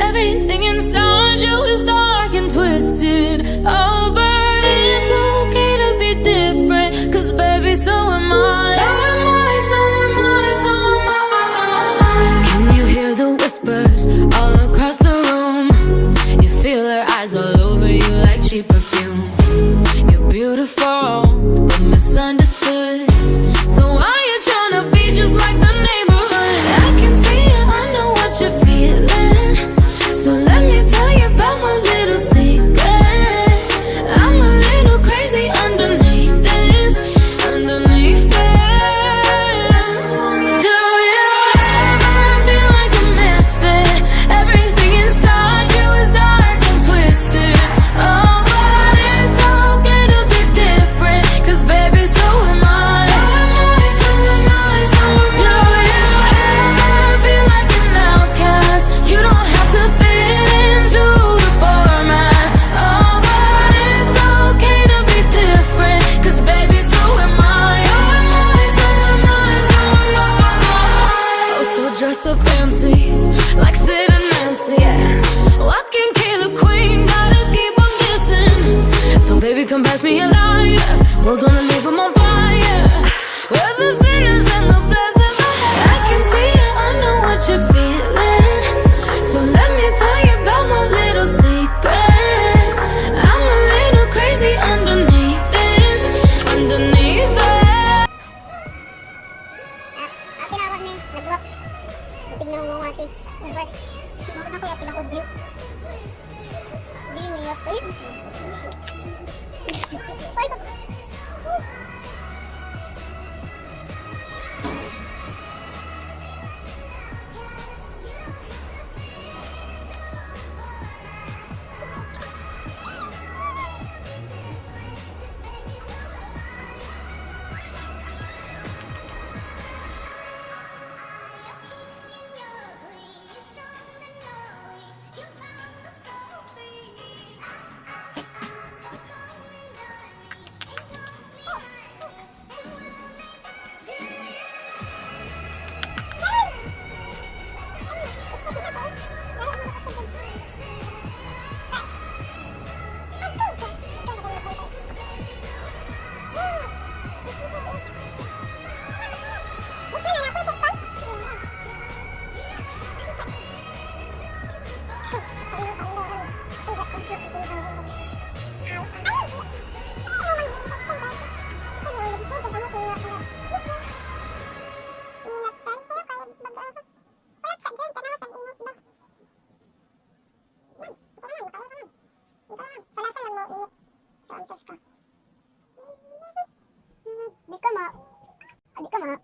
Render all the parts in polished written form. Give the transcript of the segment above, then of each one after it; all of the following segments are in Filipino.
Everything inside you is dark and twisted. Oh, but it's okay to be different, 'cause baby, so am I. So am I, so am I, so am I. Can you hear the whispers all across the room? You feel their eyes all over you like cheap perfume. You're beautiful, but misunderstood. So why you trying to be just like the neighborhood? I can see it, I know what you're feeling. So let me tell you about my little secret. I'm a little crazy underneath this, underneath this. Do you ever feel like a misfit? Everything inside you is dark and twisted. Oh, but it's okay to be different, 'cause baby, so am I. So am I, so am I, so am I. Do you ever feel like an outcast? You don't have to fit into the format. Oh, but it's okay to be different, 'cause baby, so am I. So am I, so am I, so am I. Oh, so dress so fancy, like Sid and Nancy, yeah. Walking killer queen, gotta keep on kissing. So baby, come pass me a light. We're gonna leave them on fire. We're the sinners and the blessings. I can see it, I know what you're feeling. So let me tell you about my little secret. I'm a little crazy underneath this, underneath this. Tinawag ni, nag-block. Tingnan mo nga siya. Bakit na kaya pinaka-view? Hindi niya. Ay!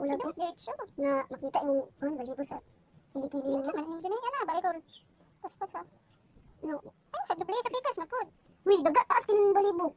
Ulag ko diretso na makita yung balibo sa kilikili mo. Ano ganyan na balik ko. Paspas ah. No. Ay sa duple sa pikas na pod. Uy, daga taas kin balibo.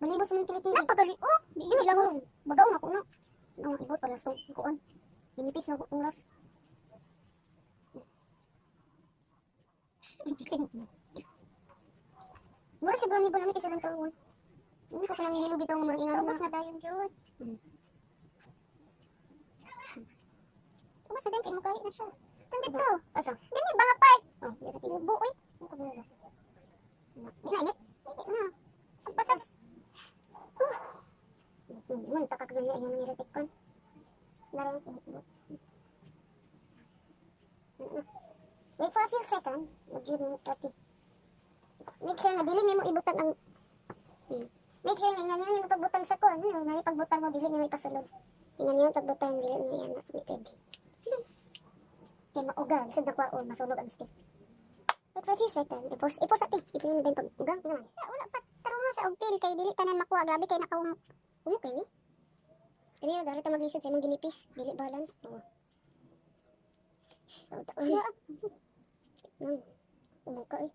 Balibo sa kilikili. Napagali. Oh, dili lang. Bagaw na ko no. No, ibot pala so kuan. Binipis na ko oras. Mura siya gani ba namin kasi lang tawon. Hindi ko lang nilubit ang mga inano. Sabas na tayo dyan. Sabas na din kayo makahit na siya. Tandit to. Asa? Ganyan ba nga part? Oh, di sa kinubo. Uy. Ano ka ba? Di na init. Na. Ang pasas. Mun, takak na yung mga retik ko. Larang ko. Wait for a few seconds. Mag-june 30. Make sure na dili nimo ibutan ang make sure na ingan niyo pagbutang sa ko, ano, may pagbutang mo dili niyo ipasulod. Ingan niyo pagbutang dili niyo yan, di pwede. Kaya mauga, bisag na kwaon, masunog ang stick. Wait for a few seconds, ipos ati, ipilin din pag-ugang naman. Wala pa, tarong nga siya og pil, kay dili tanan makuha, grabe kay umukay ni. Kaya yun, dahil ta mag-research sa imong ginipis, dili balance. Oo. Umukay.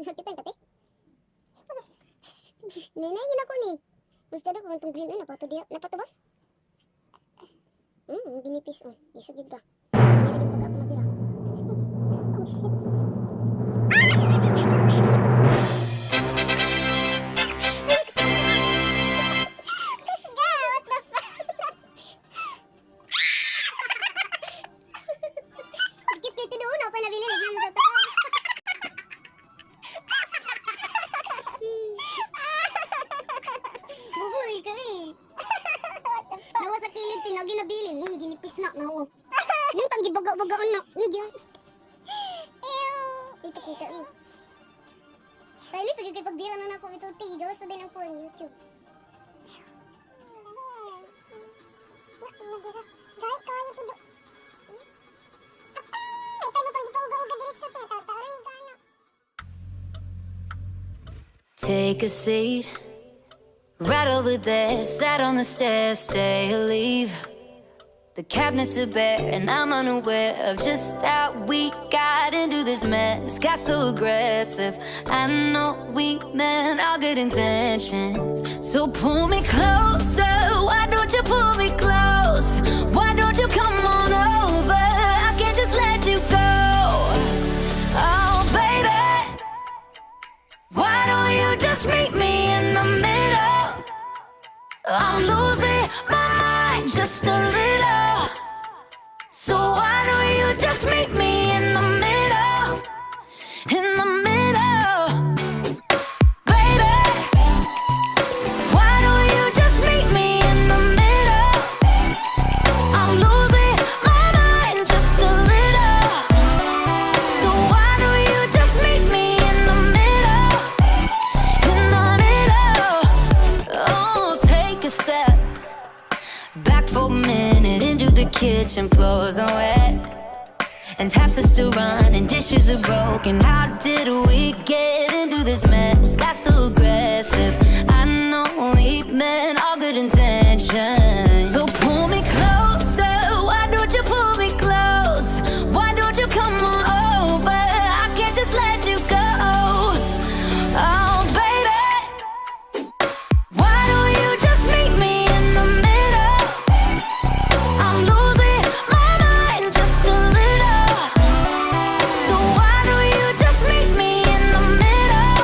Napitan ka, te? Nenay, ginako ni. Mas tada kung itong green, napato diya. Napato ba? Ginipis, isugid ka. Nilagin pag ako mabira. Oh, shit. Ginipis na, no. Yung tang gibaga-bagaan na. Yung ipakita, Tayo may pagkakipagdira na ako ito, tigo sa din ang phone, YouTube. Take a seat right over there, sat on the stairs, stay or leave. The cabinets are bare and I'm unaware of just how we got into this mess. Got so aggressive, I know we meant all good intentions. So pull me closer, why don't you pull me close? Why don't you come on over? I can't just let you go. Oh baby, why don't you just meet me in the middle? I'm losing my mind just a little. So why don't you just meet me in the middle? In the middle, baby. Why don't you just meet me in the middle? I'm losing my mind just a little. So why don't you just meet me in the middle? In the middle. Oh, take a step back for a minute into the kitchen, floors are wet and taps are still running, dishes are broken. How did we get into this mess? Got so aggressive, I know we meant all good intentions. So pull me closer, why don't you pull me close? Why don't you come on over? I can't just let you go. Oh baby, why don't you just meet me in the middle? I'm losing my mind just a little. So why don't you just meet me in the middle?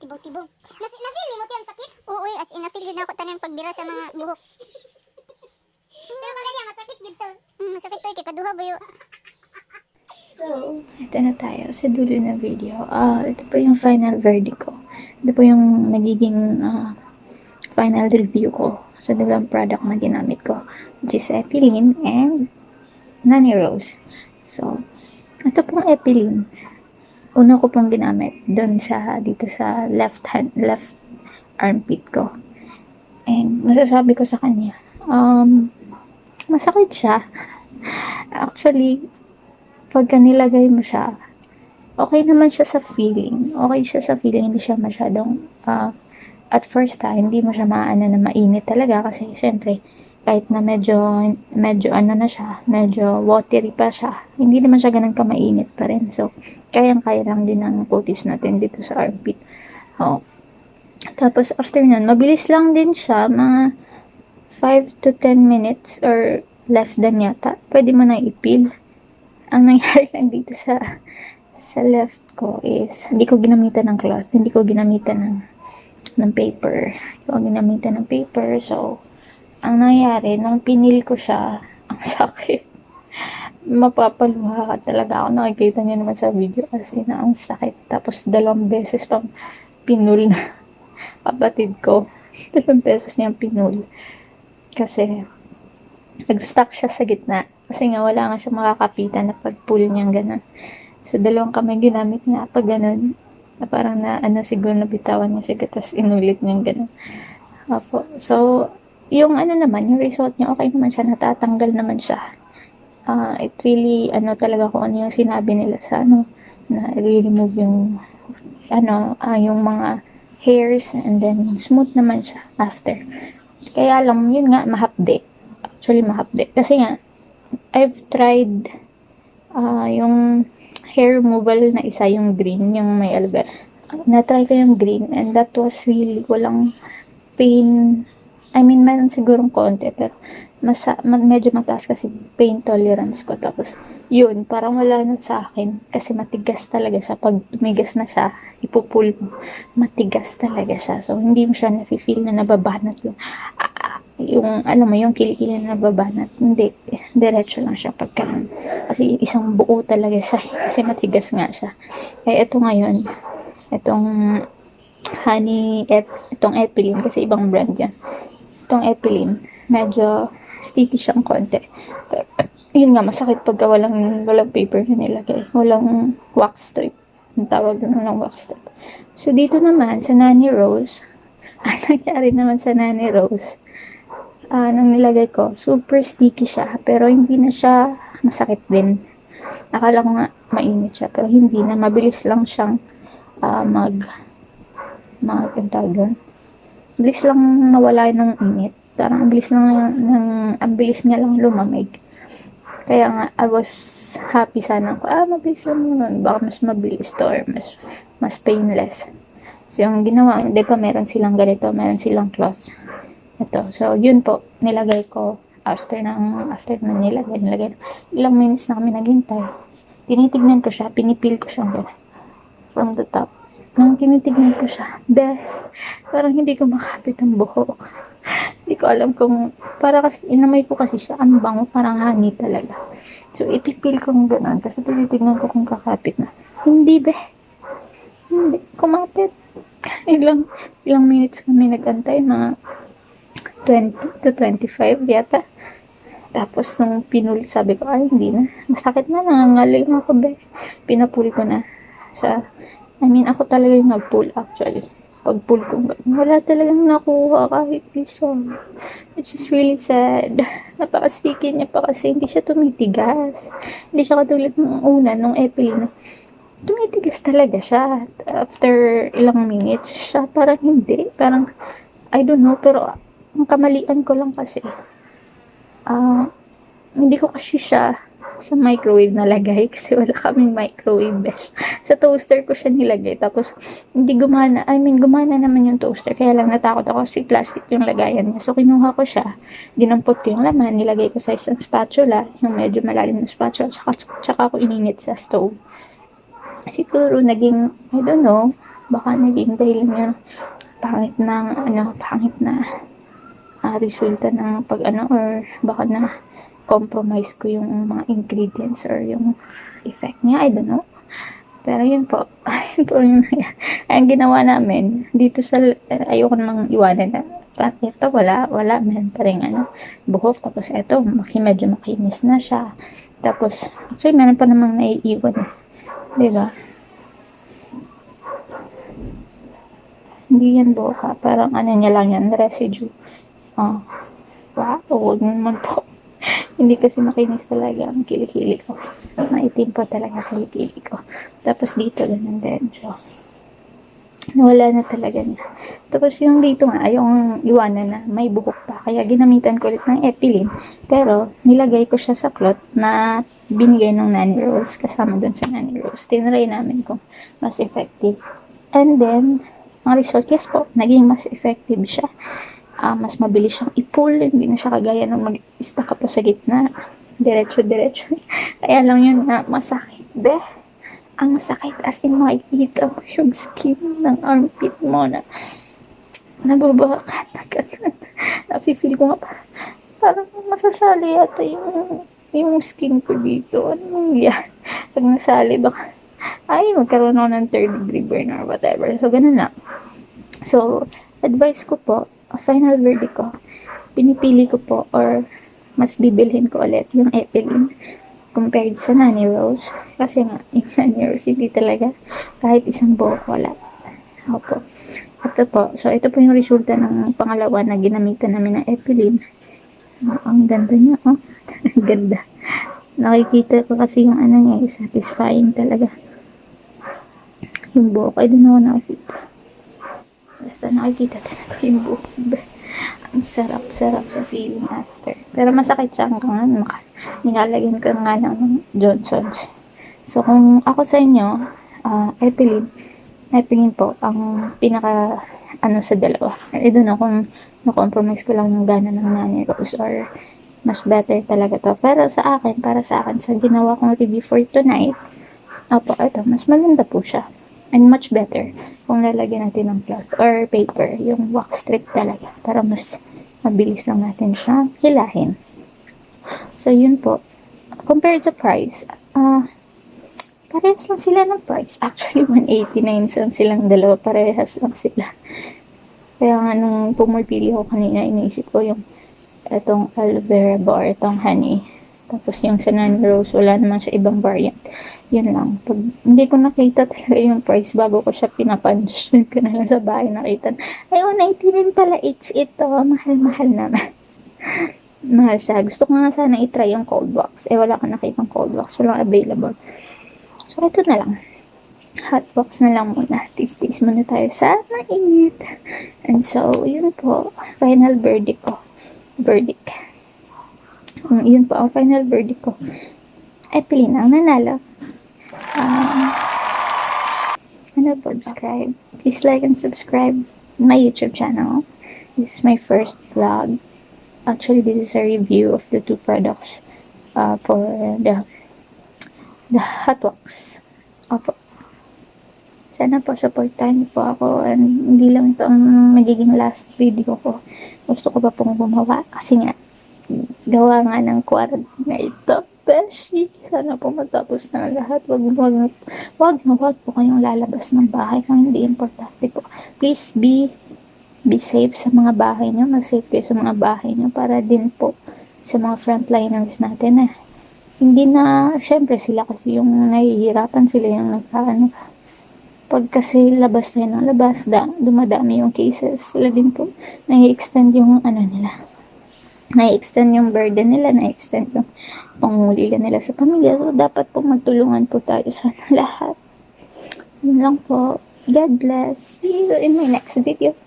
Tibog-tibog. Na-feel mo tiyang sakit? Oo, as in na-feel din ako tanan pagbira sa mga buhok. Pero kanya masakit dito. Masakit to kay kaduha ba yo. So, ito na tayo sa dulo ng video. Ito po yung final verdict ko. Ito po yung nagiging final review ko sa dalawang product na ginamit ko, which is Epilin and Nanny Rose. So, ito pong Epilin, una ko pong ginamit doon dito sa left armpit ko. And masasabi ko sa kanya, masakit siya. Actually, pagka nilagay mo siya, okay naman siya sa feeling. Okay siya sa feeling, hindi siya masyadong, at first time, hindi mo siya maano na mainit talaga kasi syempre, kahit na medyo ano na siya, medyo watery pa siya, hindi naman siya ganun ka-mainit pa rin. So, kayang-kaya lang din ang kutis natin dito sa armpit. Tapos, after nun, mabilis lang din siya, mga 5 to 10 minutes or less than yata. Pwede mo na ipil. Ang nangyari lang dito sa left ko is, hindi ko ginamitan ng cloth, hindi ko ginamitan ng paper. Hindi ko ginamitan ng paper, so, ang nangyari, nung pinil ko siya, ang sakit. Mapapaluha ka talaga ako. Nakikita niyo naman sa video kasi na ang sakit. Tapos, 2 beses pang pinul na kapatid ko. 2 beses niyang pinul. Kasi, nag-stuck siya sa gitna. Kasi nga, wala nga siya makakapitan na pag-pull niyang ganun. So, 2 kamay ginamit niya pag ganun. Na parang siguro nabitawan niya siya. Tapos, inulit niyang ganun. Opo. So, yung yung result niya, okay naman siya. Natatanggal naman siya. It really, talaga kung ano yung sinabi nila sa na i-remove yung yung mga hairs, and then smooth naman siya after. Kaya lang, yun nga, mahapde. Actually, mahapde. Kasi nga, I've tried yung hair removal na isa, yung green, yung may aloe vera. Na-try ko yung green, and that was really walang pain. I mean, meron sigurong konti, pero medyo mataas kasi pain tolerance ko. Tapos, yun, parang wala na sa akin. Kasi matigas talaga siya. Pag tumigas na siya, ipupul mo. Matigas talaga siya. So, hindi mo siya nafe-feel na nababanat yung kilikili na nababanat. Hindi. Diretso lang siya pagkain. Kasi isang buo talaga siya. Kasi matigas nga siya. Kaya ito ngayon, itong itong Epilin, kasi ibang brand yan. Itong Epilin, medyo sticky siyang konti. Pero, yun nga, masakit pagka walang paper na nilagay. Walang wax strip. Ang tawag na ng wax strip. So, dito naman, sa Nanny Rose, ang nangyari naman sa Nanny Rose, nang nilagay ko, super sticky siya. Pero, hindi na siya masakit din. Akala ko nga, mainit siya. Pero, hindi na. Mabilis lang siyang ang tawag doon. Bilis lang nawala ng init. Parang ang bilis niya lang lumamig. Kaya nga, I was happy sana ko. Mabilis lang yun. Baka mas mabilis to or mas painless. So, yung ginawa, di ba meron silang ganito, meron silang cloth. Ito. So, yun po, nilagay ko after na nilagay. Ilang minutes na kami naghintay. Tinitignan ko siya, pinipil ko siya from the top. Nung tinitignan ko siya, parang hindi ko makapit ang buhok. Hindi ko alam kung, para kasi, inamay ko kasi siya, ang bango, parang honey talaga. So, ipipil ko ng gano'n, kasi tinitignan ko kung kakapit na. Hindi, hindi, kumapit. Ilang minutes kami nag-antay, mga 20 to 25 yata. Tapos, nung pinul, sabi ko, hindi na. Masakit na, nangangaling ako, Pinapul ko na ako talaga yung nag-pull actually. Pag-pull ko, wala talagang nakuha kahit isa. Which is really sad. Napaka-sticky niya pa kasi hindi siya tumitigas. Hindi siya katulad ng una, nung Epilin. tumitigas talaga siya. After ilang minutes, siya parang hindi. Parang, I don't know, pero ang kamalian ko lang kasi, hindi ko kasi siya sa microwave nalagay kasi wala kaming microwave besh. Sa toaster ko siya nilagay. Tapos, hindi gumana. I mean, gumana naman yung toaster. Kaya lang natakot ako kasi plastic yung lagayan niya. So, kinuha ko siya. Dinampot ko yung laman. Nilagay ko sa isang spatula. Yung medyo malalim na spatula. Tsaka ko ininit sa stove. Siguro, naging, I don't know, baka naging dahilan yung pangit na resulta ng or baka na compromise ko yung mga ingredients or yung effect niya, I don't know. Pero yun po, yun po ang ginawa namin dito sa, ayoko namang iwanan na, at ito wala, meron pa rin buhok, tapos ito, medyo makinis na siya, tapos, actually meron pa namang naiiwan, diba? Hindi yan buhok, parang niya lang yan, residue. Wow, huwag naman po. Hindi kasi makinis talaga ang kilikili ko. Maitim po talaga kilikili ko. Tapos dito, ganun din. So, nawala na talaga niya. Tapos yung dito nga, yung iwanan na may buhok pa. Kaya ginamitan ko ulit ng Epilin. Pero, nilagay ko siya sa cloth na binigay ng Nanny Rose. Kasama dun sa Nanny Rose. Tinry namin kung mas effective. And then, ang result, yes po, naging mas effective siya. Mas mabilis siyang i-pull, hindi na siya kagaya nung mag-stuck ka pa sa gitna, diretso. Kaya lang yun na masakit, ang sakit, as in makikita mo yung skin ng armpit mo na nababakat nafe-feel ko nga parang masasali yata yung skin ko dito. Ano yan? Pag nasali, baka magkaroon ako ng third degree burn or whatever. So, ganun na. So, advice ko po, final verdict ko, pinipili ko po or mas bibilhin ko ulit yung Epilin compared sa Nanny Rose. Kasi nga, yung Nanny Rose, hindi talaga kahit isang buhok wala. Opo. Ito po. So, ito po yung resulta ng pangalawa na ginamitan namin ng Epilin. Ang ganda niya, oh. Ganda. Nakikita ko kasi yung niya, satisfying talaga. Yung buhok, I don't know nakikita. Basta nakikita talaga yung buhok. Ang sarap sa feeling after. Pero masakit siya hanggang nilalagyan ko nga ng Johnson's. So, kung ako sa inyo, Epilin po, ang pinaka, sa dalawa. I don't know kung na-compromise ko lang yung gana ng Nanny Rose or mas better talaga to. Pero para sa akin, sa ginawa kong review for tonight, ito, mas maganda po siya. And much better kung lalagyan natin ng cloth or paper, yung wax strip talaga, para mas mabilis lang natin siya hilahin. So, yun po. Compared sa price, parehas lang sila ng price. Actually, 189 lang silang dalawa. Parehas lang sila. Kaya nga, nung pumipili ko kanina, iniisip ko yung itong aloe vera bar, itong honey. Tapos yung sa Nanny Rose, wala naman sa ibang variant. Yun lang. Pag hindi ko nakita talaga yung price bago ko siya pinapunch, yun ko na lang sa bahay nakita. Ay, 199 pala each ito. Mahal-mahal naman. Mahal siya. Gusto ko nga sana itry yung cold wax. Wala ka nakitang cold wax. Walang available. So, ito na lang. Hot wax na lang muna. Taste muna tayo sa mainit. And so, yun po. Final verdict ko. Yun po ang final verdict ko. Epilin ang nanalo. Subscribe. Please like and subscribe my YouTube channel. This is my first vlog. Actually, this is a review of the two products for the hot wax. Opo. Sana po supportahan niyo po ako, and hindi lang ito ang magiging last video ko. Gusto ko pa pong gumawa kasi nga gawa nga ng quarantine ito. Beshi, sana po matapos na lahat. Wag po kayong lalabas ng bahay kung hindi importante po. Please be safe sa mga bahay nyo. Mag-safe kayo sa mga bahay nyo para din po sa mga frontliners natin hindi na, syempre sila kasi yung nahihirapan, sila yung pag kasi labas tayo ng labas, dumadami yung cases, sila din po nai-extend yung nila, nai-extend yung burden nila, nai-extend yung pangulila nila sa pamilya. So, dapat po magtulungan po tayo sa lahat. Yun lang po. God bless. See you in my next video.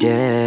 Yeah.